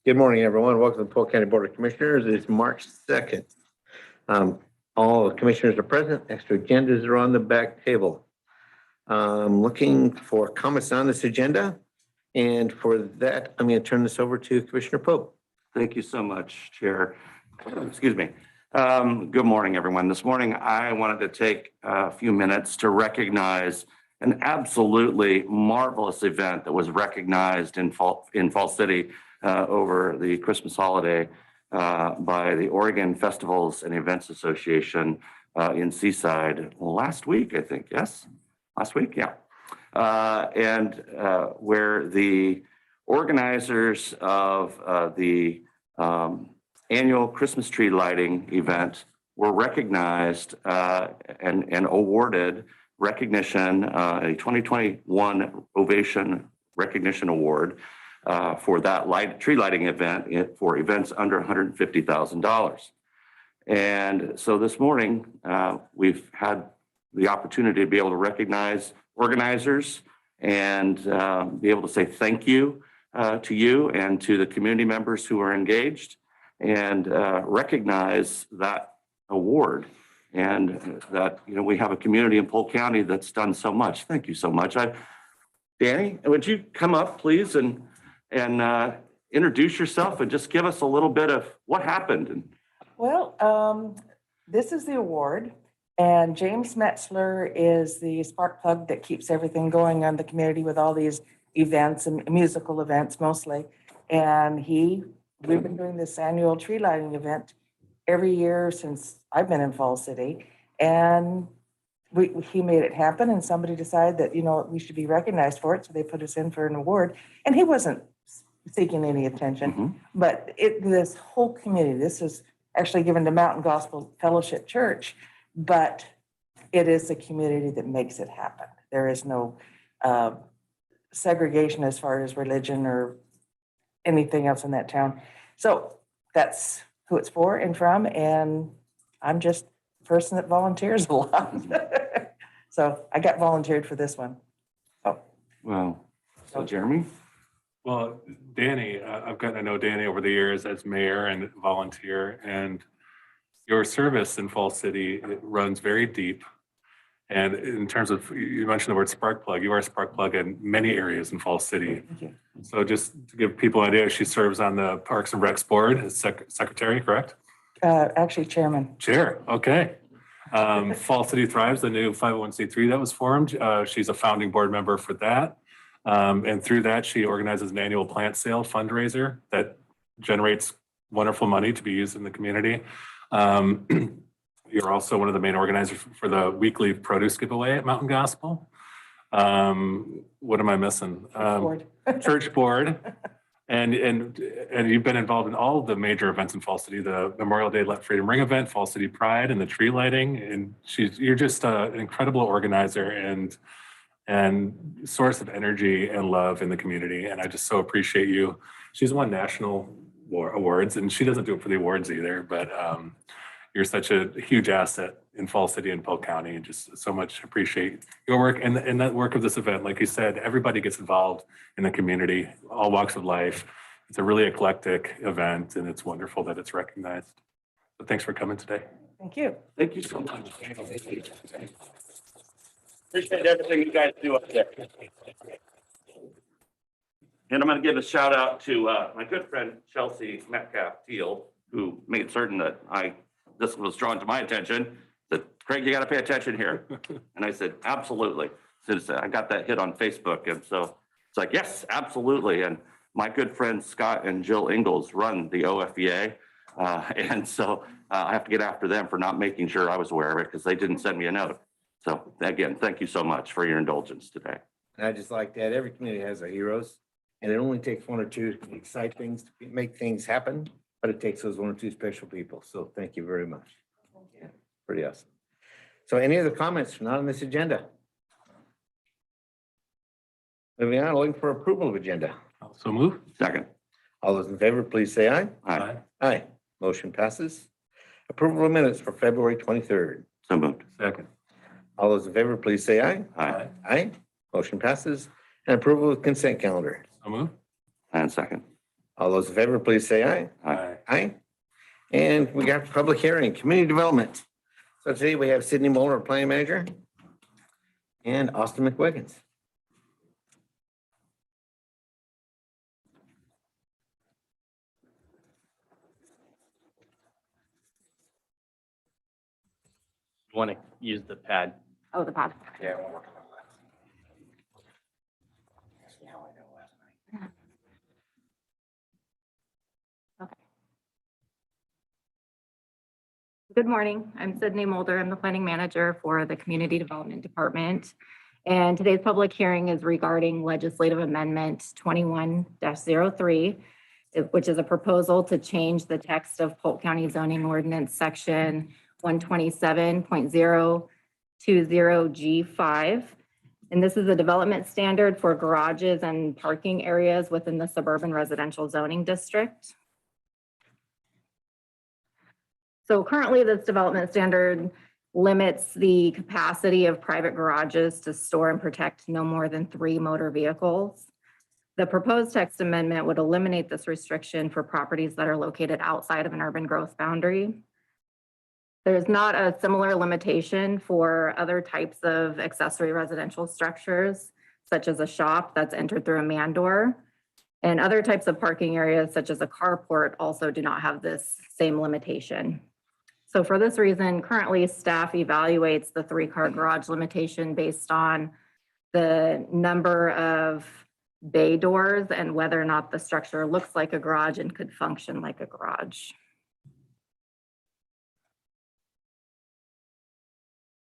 Good morning, everyone. Welcome to the Polk County Board of Commissioners. It's March 2nd. All the commissioners are present. Extra agendas are on the back table. Looking for comments on this agenda. And for that, I'm going to turn this over to Commissioner Polk. Thank you so much, Chair. Excuse me. Good morning, everyone. This morning, I wanted to take a few minutes to recognize an absolutely marvelous event that was recognized in Fall City over the Christmas holiday by the Oregon Festivals and Events Association in Seaside last week, I think. Yes, last week. Yeah. Where the organizers of the annual Christmas tree lighting event were recognized and awarded recognition, a 2021 Ovation Recognition Award for that tree lighting event for events under $150,000. And so this morning, we've had the opportunity to be able to recognize organizers and be able to say thank you to you and to the community members who are engaged and recognize that award and that, we have a community in Polk County that's done so much. Thank you so much. Danny, would you come up, please, and introduce yourself and just give us a little bit of what happened? Well, this is the award, and James Metzler is the spark plug that keeps everything going on the community with all these events and musical events mostly. And we've been doing this annual tree lighting event every year since I've been in Fall City. And he made it happen, and somebody decided that, we should be recognized for it. So they put us in for an award, and he wasn't seeking any attention, but this whole community, this is actually given to Mountain Gospel Fellowship Church, but it is the community that makes it happen. There is no segregation as far as religion or anything else in that town. So that's who it's for and from, and I'm just a person that volunteers a lot. So I got volunteered for this one. Well, so Jeremy? Well, Danny, I've gotten to know Danny over the years as mayor and volunteer, and your service in Fall City, it runs very deep. And in terms of, you mentioned the word spark plug, you are a spark plug in many areas in Fall City. Thank you. So just to give people an idea, she serves on the Parks and Recs Board as secretary, correct? Actually, chairman. Chair, okay. Fall City Thrives, the new 501c3 that was formed. She's a founding board member for that. And through that, she organizes an annual plant sale fundraiser that generates wonderful money to be used in the community. You're also one of the main organizers for the weekly produce giveaway at Mountain Gospel. What am I missing? Church board. And you've been involved in all of the major events in Fall City, the Memorial Day Let Freedom Ring event, Fall City Pride, and the tree lighting. And you're just an incredible organizer and source of energy and love in the community. And I just so appreciate you. She's won national awards, and she doesn't do it for the awards either, but you're such a huge asset in Fall City and Polk County, and just so much appreciate your work and that work of this event. Like you said, everybody gets involved in the community, all walks of life. It's a really eclectic event, and it's wonderful that it's recognized. So thanks for coming today. Thank you. Thank you so much. Appreciate everything you guys do up there. And I'm going to give a shout out to my good friend Chelsea Metcalf Teal, who made certain that this was drawn to my attention, that Craig, you got to pay attention here. And I said, absolutely. Since I got that hit on Facebook. And so it's like, yes, absolutely. And my good friends Scott and Jill Ingalls run the OFEA. And so I have to get after them for not making sure I was aware of it because they didn't send me a note. So again, thank you so much for your indulgence today. And I just like that. Every community has their heroes, and it only takes one or two to excite things, to make things happen, but it takes those one or two special people. So thank you very much. Yeah, pretty awesome. So any other comments not on this agenda? Moving on, looking for approval of agenda. So move. Second. All those in favor, please say aye. Aye. Aye. Motion passes. Approval of minutes for February 23rd. So moved. Second. All those in favor, please say aye. Aye. Aye. Motion passes. And approval of consent calendar. So move. And second. All those in favor, please say aye. Aye. Aye. And we got public hearing, community development. So today we have Sydney Moeller, planning manager, and Austin McWiggins. You want to use the pad? Oh, the pad. Yeah. Good morning. I'm Sydney Mulder. I'm the planning manager for the Community Development Department. And today's public hearing is regarding legislative amendment 21-03, which is a proposal to change the text of Polk County zoning ordinance section 127.020G5. And this is a development standard for garages and parking areas within the suburban residential zoning district. So currently this development standard limits the capacity of private garages to store and protect no more than 3 motor vehicles. The proposed text amendment would eliminate this restriction for properties that are located outside of an urban growth boundary. There's not a similar limitation for other types of accessory residential structures, such as a shop that's entered through a man door. And other types of parking areas, such as a carport, also do not have this same limitation. So for this reason, currently staff evaluates the 3-car garage limitation based on the number of bay doors and whether or not the structure looks like a garage and could function like a garage.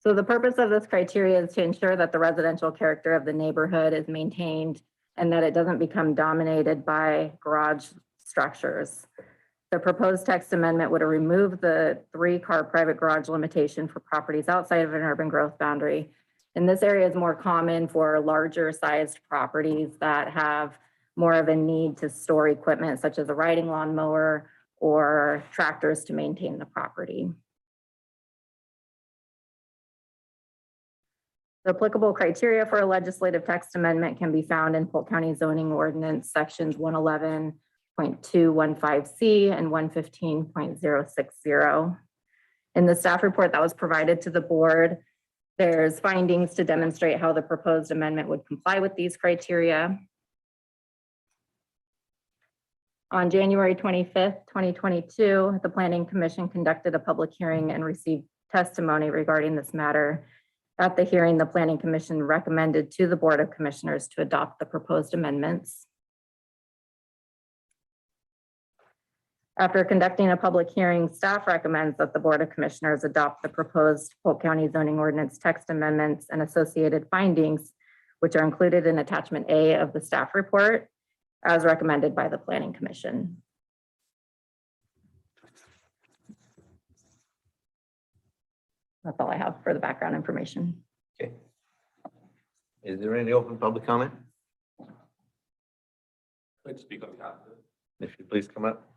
So the purpose of this criteria is to ensure that the residential character of the neighborhood is maintained and that it doesn't become dominated by garage structures. The proposed text amendment would remove the 3-car private garage limitation for properties outside of an urban growth boundary. And this area is more common for larger sized properties that have more of a need to store equipment such as a riding lawnmower or tractors to maintain the property. The applicable criteria for a legislative text amendment can be found in Polk County zoning ordinance sections 111.215C and 115.060. In the staff report that was provided to the board, there's findings to demonstrate how the proposed amendment would comply with these criteria. On January 25th, 2022, the Planning Commission conducted a public hearing and received testimony regarding this matter. At the hearing, the Planning Commission recommended to the Board of Commissioners to adopt the proposed amendments. After conducting a public hearing, staff recommends that the Board of Commissioners adopt the proposed Polk County zoning ordinance text amendments and associated findings, which are included in attachment A of the staff report, as recommended by the Planning Commission. That's all I have for the background information. Okay. Is there any open public comment? Let's speak on behalf of it. If you please come up.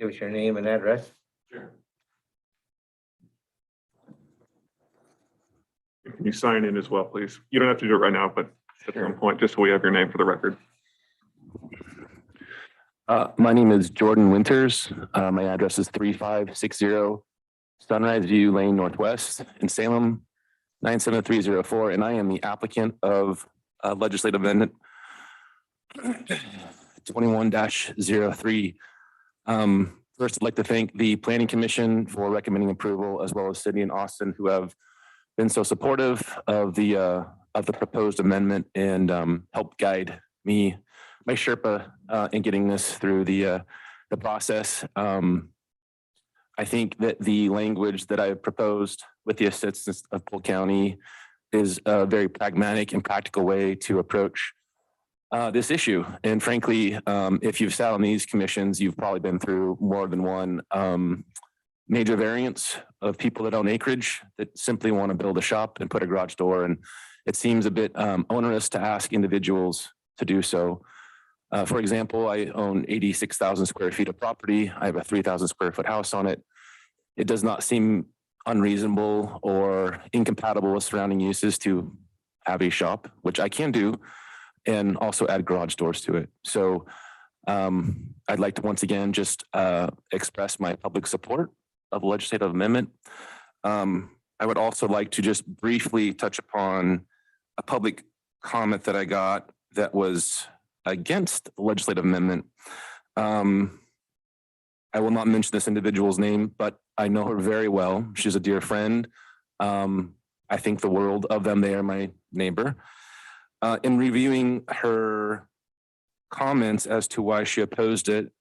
Give us your name and address. Sure. Can you sign in as well, please? You don't have to do it right now, but at some point, just so we have your name for the record. My name is Jordan Winters. My address is 3560 Sunrise View Lane Northwest in Salem, 97304, and I am the applicant of legislative amendment 21-03. First, I'd like to thank the Planning Commission for recommending approval, as well as Sydney and Austin, who have been so supportive of the proposed amendment and helped guide me, my Sherpa, in getting this through the process. I think that the language that I have proposed with the assistance of Polk County is a very pragmatic and practical way to approach this issue. And frankly, if you've sat on these commissions, you've probably been through more than one major variance of people that own acreage that simply want to build a shop and put a garage door. And it seems a bit onerous to ask individuals to do so. For example, I own 86,000 square feet of property. I have a 3,000 square foot house on it. It does not seem unreasonable or incompatible with surrounding uses to have a shop, which I can do. and also add garage doors to it. So I'd like to once again just express my public support of the legislative amendment. I would also like to just briefly touch upon a public comment that I got that was against the legislative amendment. I will not mention this individual's name, but I know her very well. She's a dear friend. I think the world of them. They are my neighbor. In reviewing her comments as to why she opposed it,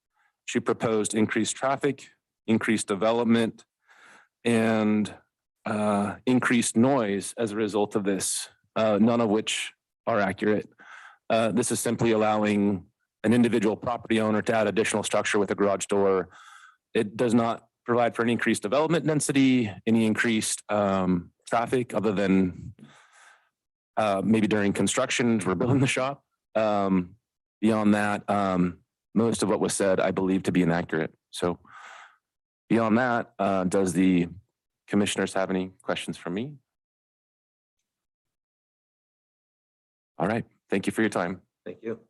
she proposed increased traffic, increased development, and increased noise as a result of this, none of which are accurate. This is simply allowing an individual property owner to add additional structure with a garage door. It does not provide for any increased development density, any increased traffic other than maybe during construction, we're building the shop. Beyond that, most of what was said, I believe to be inaccurate. So beyond that, does the commissioners have any questions for me? All right, thank you for your time. Thank you.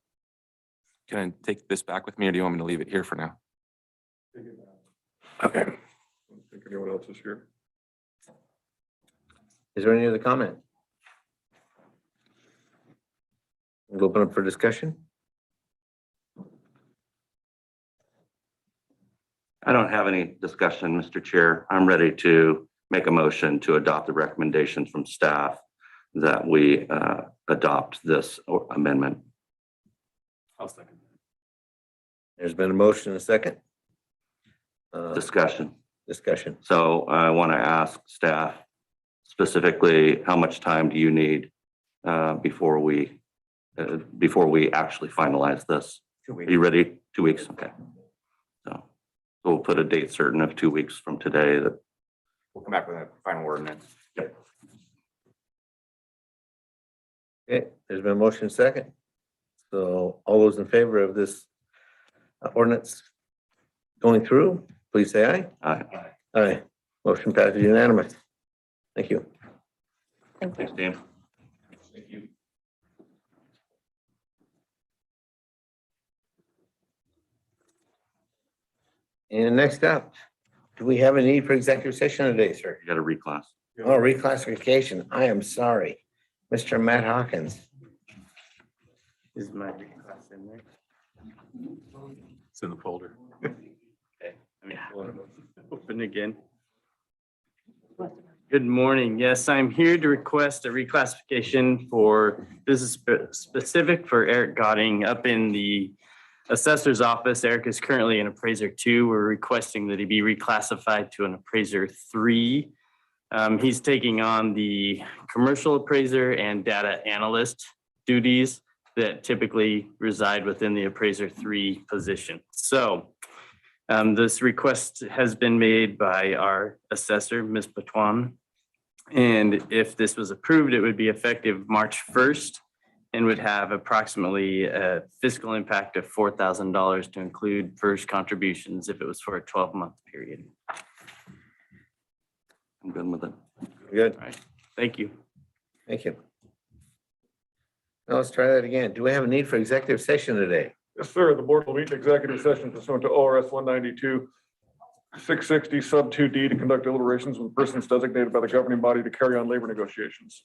Can I take this back with me or do you want me to leave it here for now? Okay. I don't think anyone else is here. Is there any other comment? We'll open up for discussion. I don't have any discussion, Mr. Chair. I'm ready to make a motion to adopt the recommendations from staff that we adopt this amendment. I'll second. There's been a motion and a second. Discussion. Discussion. So I want to ask staff specifically, how much time do you need before we actually finalize this? 2 Are weeks. you ready? 2 weeks? Okay. So we'll put a date certain of 2 weeks from today that We'll come back with a final ordinance. Okay, there's been a motion and a second. So all those in favor of this ordinance going through, please say aye. Aye. Motion passes unanimous. Thank you. Thanks, Dan. Thank you. And next up, do we have a need for executive session today, sir? You got a reclass. Oh, reclassification. I am sorry. Mr. Matt Hawkins. Is my class in there? It's in the folder. Okay. Let me pull it open again. Good morning. Yes, I'm here to request a reclassification for, this is specific for Eric Godding up in the assessor's office. Eric is currently an appraiser 2. We're requesting that he be reclassified to an appraiser 3. He's taking on the commercial appraiser and data analyst duties that typically reside within the appraiser 3 position. So this request has been made by our assessor, Ms. Patuan. And if this was approved, it would be effective March 1st and would have approximately a fiscal impact of $4,000 to include first contributions if it was for a 12-month period. I'm good with it. Good. All right, thank you. Thank you. Now let's try that again. Do we have a need for executive session today? Yes, sir. The board will meet in executive session pursuant to ORS 192-660 sub 2D to conduct deliberations with persons designated by the governing body to carry on labor negotiations.